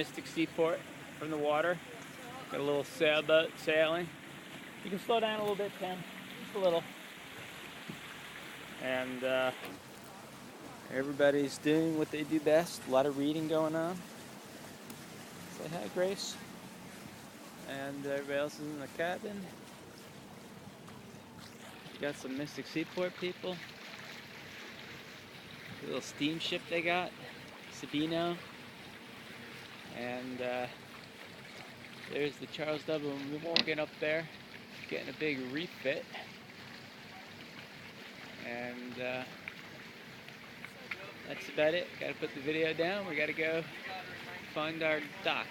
Mystic Seaport from the water. Got a little sailboat sailing. You can slow down a little bit, Tim. Just a little. And everybody's doing what they do best. A lot of reading going on. Say hi, Grace. And everybody else is in the cabin. You got some Mystic Seaport people. A little steamship they got, Sabino. And there's the Charles W. Morgan up there, getting a big refit. And that's about it. Gotta put the video down. We gotta go find our dock.